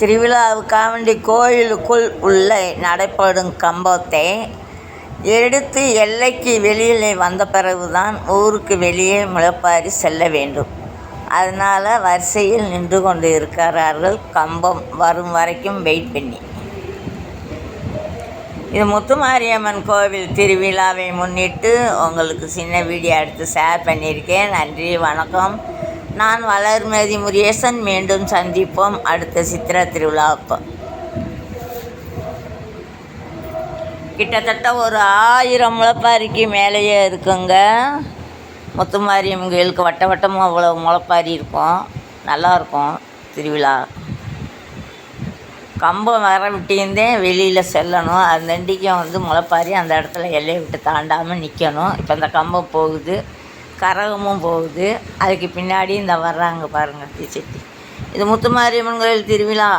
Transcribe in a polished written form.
திருவிழாவுக்காக வேண்டி கோயிலுக்குள் உள்ள நடைபெறும் கம்பத்தை எடுத்து எல்லைக்கு வெளியில் வந்த பிறகு தான் ஊருக்கு வெளியே முளைப்பாரி செல்ல வேண்டும். அதனால் வரிசையில் நின்று கொண்டு இருக்கிறார்கள், கம்பம் வரும் வரைக்கும் வெயிட் பண்ணி. இது முத்துமாரியம்மன் கோவில் திருவிழாவை முன்னிட்டு உங்களுக்கு சின்ன வீடியோ எடுத்து ஷேர் பண்ணியிருக்கேன். நன்றி, வணக்கம். நான் வளர்மதி முருகேசன். மீண்டும் சந்திப்போம் அடுத்த சித்திரை திருவிழா அப்போ. கிட்டத்தட்ட ஒரு 1000 முளைப்பாரிக்கு மேலேயே இருக்குங்க. முத்துமாரியம்மன் கோயிலுக்கு வட்ட வட்டமாக அவ்வளோ முளைப்பாரி இருக்கும். நல்லாயிருக்கும் திருவிழா. கம்பம் வர விட்டிருந்தேன் வெளியில் செல்லணும். அந்த அண்டிக்கும் முளைப்பாரி அந்த இடத்துல எல்லையை விட்டு தாண்டாமல் நிற்கணும். இப்போ இந்த கம்பம் போகுது, கரகமும் போகுது. அதுக்கு பின்னாடி இந்த வர்றாங்க பாருங்கள் தீச்சட்டி. இது முத்துமாரியம்மன் கோயில் திருவிழா.